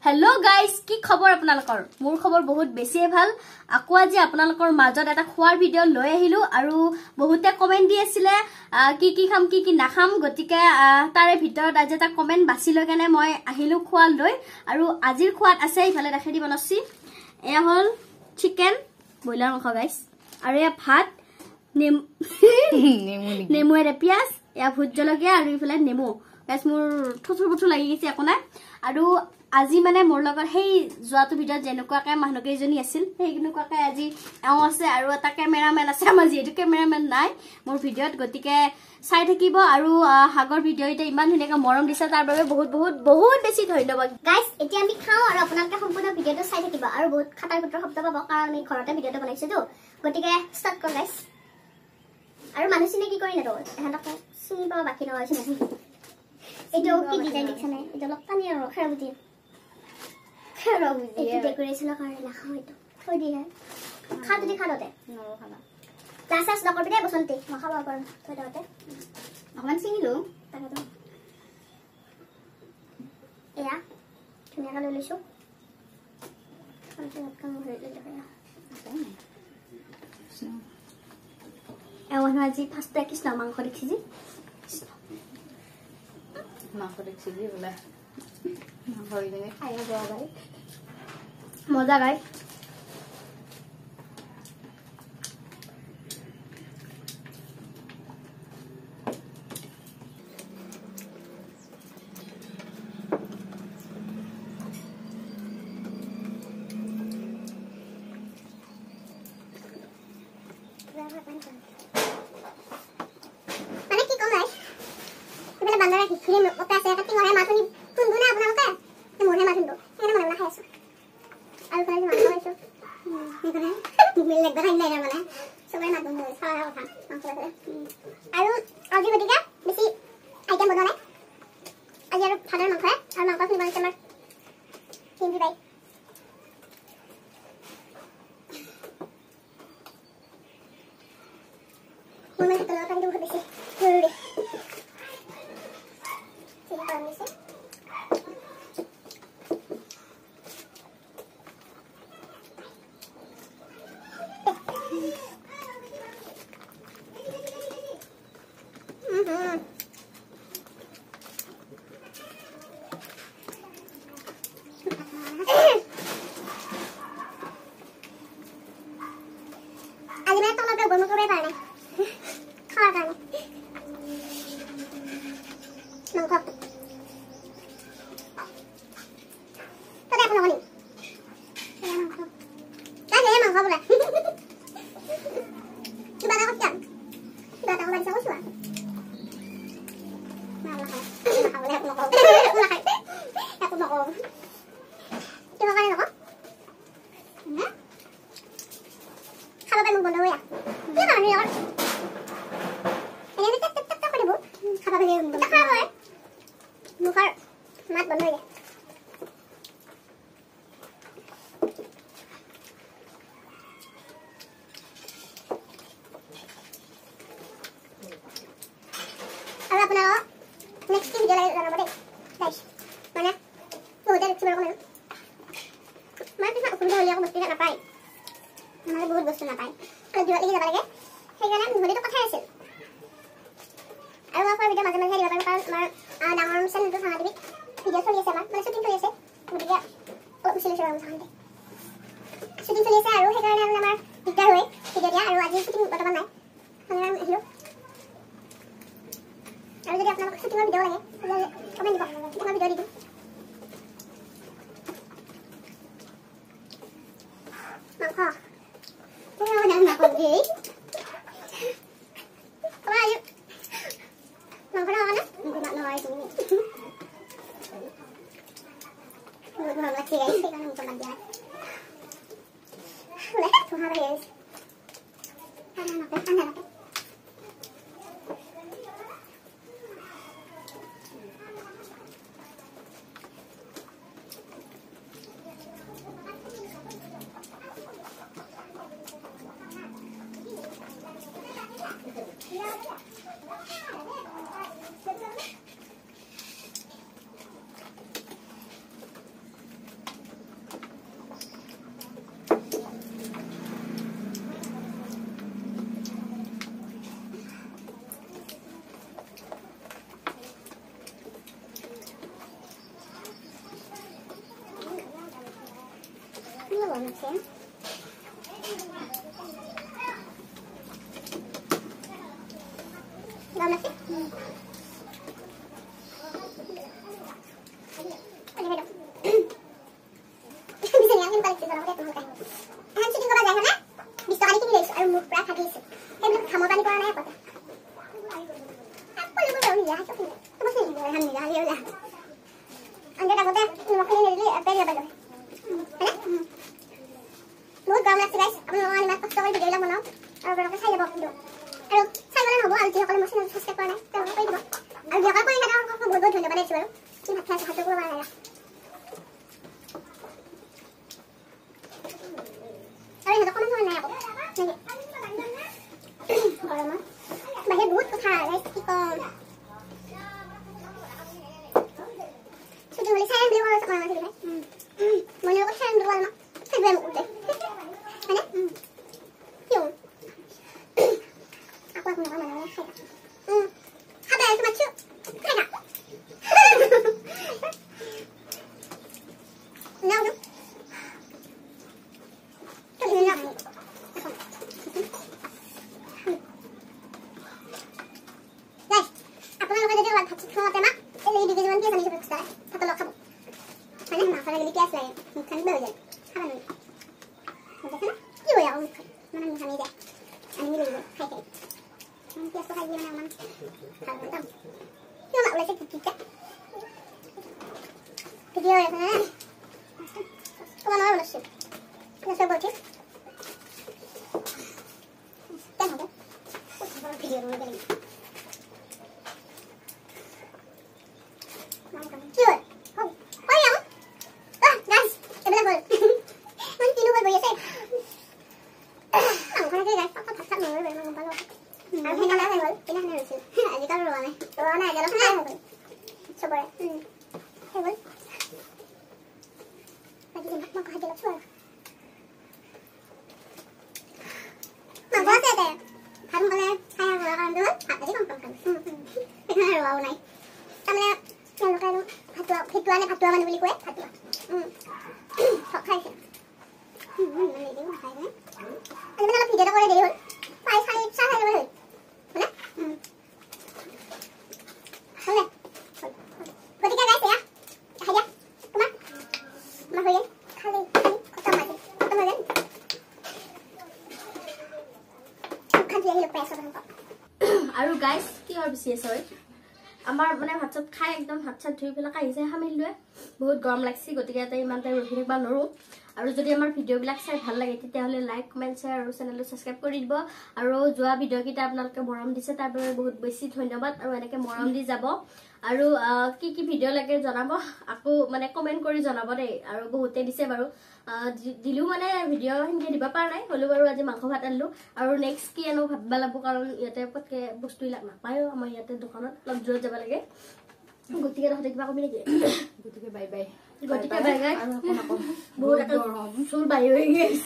Hello guys की खबर आपनालोকৰ মোৰ খবৰ বহুত বেছিয়ে ভাল আকো আজি आपनालोকৰ মাজত এটা খোৱাৰ ভিডিও লৈ আহিলো আৰু বহুতে কমেন্ট দি আছিল কি খাম কি নাখাম গতিকে তাৰে ভিতৰত আজি এটা কমেন্ট বাছি লৈ কেনে মই আহিলো খোৱা লৈ আৰু আজিৰ খোৱাত আছে ইফালে ৰাখি দি বনছি এয়া হল চিকেন বয়লাৰ মাংস গাইস আৰু এয়া ভাত নেমু এৰে পিয়াজ এয়া ভুট জলকীয়া আৰু ইফালে নেমু গাইস মোৰ থুথুৰ বুথু লাগি গৈছে একোনা আৰু আজি মানে মোৰ লগত হেই জোৱাটো ভিডিওত যেনেকুৱাকে মানুহকেইজনী আছিল সেইগুণকুৱাকে আজি এও আছে আৰু এটা ক্যামেৰাম্যান আছে আমাৰ যেটো ক্যামেৰাম্যান নাই মোৰ ভিডিওত গতিকে চাই থাকিব আৰু হাগৰ ভিডিওতে ইমান ধুনিয়াকৈ মৰম দিছে তাৰ বাবে বহুত বেছি ধন্যবাদ গাইস এতিয়া আমি খাও আৰু আপোনালোকে সম্পূৰ্ণ ভিডিওটো চাই থাকিব আৰু বহুত খাটাৰ পুত্ৰৰ শব্দ পাব কাৰণ আমি ঘৰতে ভিডিওটো বনাইছো তো গতিকে স্টাৰ্ট কৰ গাইস আৰু মানুহ কি কৰি নতো এহেঁতক চিনি পাব বাকি নহয় চিনি এইটো কি ডিজাইন দেখছনে এইটো লক পানী আৰু খেৰবুটি এইটো ডেকোৰেশনৰ কাৰণে নাখাও এইটো থৈ দি হে খা তুমি খা দতে নৰো খানা ক্লাছাস নকৰবি দে বসন্তি মই খাব পাৰো থৈ দতে অকমান চিঙিলো তাকে এয়া ধুনীয়াকৈ লৈ লৈছো আজি ফাৰ্ষ্ট কৃষ্ণ মাংস দেখিছি মাংস দেখছি বোলে মাংস দিনে খাই যোৱা ভাই মজা গাই মানে কি কম গাইস এবেলা বান্দৰা কি ক্ৰীম ওটা আছে এটা টিঙৰে মাছনি তুনবো না আপোনালোকে মোৰহে মাথিনটো এনে মনে খাই আছো আৰু খাই মাছ খাইছো মিল লাগা নাই নাই মানে সবে মাছ মই খাওয়া কথা মাছ লাগে আৰু আজি গটিকা বেছি আইটেম বনোৱা নাই আজি আৰু সাধাৰণ মাংস আৰু মাংস খিনি বনাইছে আমাৰ হিন্দি বাই মই মানে তলৰ কাৰণে বহুত বেছি জৰুৰী ঠিক আছে আজি মানে তলৰ পৰা গৰম কৰিবই পৰা নাই খাওয়াৰ কাৰণে মাংস ততে এখন নকলি মাংস তাই হে মাংস বোলে কিবা এটা কৈছে কিবা এটা কৈছে কৈছো খাব পাই মোক বন্ধ হৈ কি কাৰণে এনে টেপ টেপ টেপ কৰি দিব খাব পাই মুখৰ মাত বন্ধ হৈ যায় আৰু আপোনালোক নেক্সট ভিডিও লাগে জনাব দেই গাইস মানে বহুতে দেখিব কমেন মানে কিবা অসুবিধা হ'লে আকৌ বস্তু নাপায় মানে বহুত বস্তু নাপায় আৰু দিবা লাগি যাব লাগে সেইকাৰণে ভিডিওটো কথাই আছিল আৰু মই ভিডিও মাজে মাজে দিব পাৰোঁ কাৰণ আমাৰ ডাঙৰ চেনেলটো চাঙা দিবি ভিডিও চলি আছে আমাৰ মানে শ্বুটিং চলি আছে গতিকে অলপ চলি আছে আৰু চাঙা শ্বুটিং চলি আছে আৰু সেইকাৰণে আমাৰ দিগদাৰ হয় ভিডিও দিয়া আৰু আজি শ্বুটিং বৰ্তমান নাই মানে আমি আহিলোঁ আৰু যদি আপোনালোক শ্বুটিঙৰ ভিডিও লাগে তেতিয়াহ'লে কমেণ্ট দিব শ্বুটিঙৰ ভিডিও দি দিম মাংস মাংস দেই তোমাৰ আজি মাংস নহয় নহয় তুমি বহুত ভাল লাগছে গাইছ সেইকাৰণে মোক বাদ দিয়া বোলে তোমাৰ গাইছ ঠাণ্ডা নাকে গৰম আছে gam nasi bisa yang yang paling sekarang udah tuh kan han syuting kok aja na bisa kali kini guys aru muk pra khadi ise em khamor pani kora nai pata apa lu baru ya to terus ni han ni ya lah anda dah kata mau kini ni apa dia bagai बहुत गरम लाग्छ guys अब म अनि मात्र सबै video बनाऊ अब बेलुका खाइ যাব भिडियो আৰু চাই গলে হ'ব আৰু যিসকলে মছলা সাবস্ক্ৰাইব কৰা নাই তেওঁলোকে কৰি দিব আৰু যিসকলে কৰি নাই তেওঁলোকক বহুত বহুত ধন্যবাদ দিছো বাৰু কি ভাত খাই হাতটো কৰা নাই আৰু হেতক কমেন্ট কৰা নাই আকৌ গৰম বাহিৰত বহুত কথা গাইস কি কম ছুটি হলে চাই ভিডিও কৰা আছে কৰা নাই মনে কথা চাই ভিডিও কৰা না ফেব্ৰুৱাৰী মুকুতে হয়নে কিয় aku nggak mana ya ada yang cuma cuy ada nggak tuh tuh ini nggak guys aku nggak ada jalan tapi kalau tema ini di jalan dia kami coba kesana satu lokal mana mah kalau lagi kias lain bukan belajar apa nih macam mana ya om mana nih kami deh ini dulu hai nanti aku lagi mana kalau tahu cuma boleh sedikit video ya kan kemana mana sih ya saya baca kan ada video dulu kali cuy oh ya guys sebelah bol nanti lu boleh saya kan guys apa tak mau boleh ngomong আর হেনা না হল কিনা না হইছে আজি কাল রোনা গেল না হল সবাই হল আজি মা কো হাজে লছর মা বাতে দে খান বলে ছায়া হওয়া কারণ দল আজি কম কম না রোও নাই তাহলে লোকাল ভাতুয়া মানে বুলি কয় ভাতুয়া খাইছে মানে দেই খাই না আমি না ভিডিওটা করে দেই হল পাই খাই চা খাই হল Boleh. Ketika guys ya. Aja. Kuma. Mahoyen. Kali kota mati. Kota magen. Kan dia hidup peso kan kok. আৰু গাইস কি হয় বিশেষ হয় আমাৰ মানে ভাত চাত খাই একদম হাত চাত ধুই পেলাই আহিছে হামিলুৱে বহুত গৰম লাগছি গতিকে এটা ইমান টাইম ৰখি থাকিব নৰো আৰু যদি আমাৰ ভিডিওবিলাক চাই ভাল লাগে তেতিয়াহলে লাইক কমেন্ট শেয়াৰ আৰু চেনেলটো সাবস্ক্ৰাইব কৰি দিব আৰু যোৱা ভিডিও কিটা আপোনালোকে মৰম দিছে তাৰ বাবে বহুত বেছি ধন্যবাদ আৰু এনেকে মৰম দি যাব আৰু কি কি ভিডিও লাগে জনাব আকৌ মানে কমেন্ট কৰি জনাব দেই আৰু বহুতে দিছে বাৰু দিলু মানে ভিডিও হিনকে দিবা পাৰ নাই হলো বাৰু আজি মাংস ভাত আনলো আৰু নেক্সট কি আনো ভাববা লাগব কাৰণ ইয়াতে পটকে বস্তু লাগ নাপায়ো আমাৰ ইয়াতে দোকানত অলপ দূৰত যাব লাগে গতিকে ৰহ দেখিবা কবি নেকি গতিকে বাই বাই গতিকে বাই বাই আৰু কোন আকৌ বহুত চুল বাই হৈ গেছে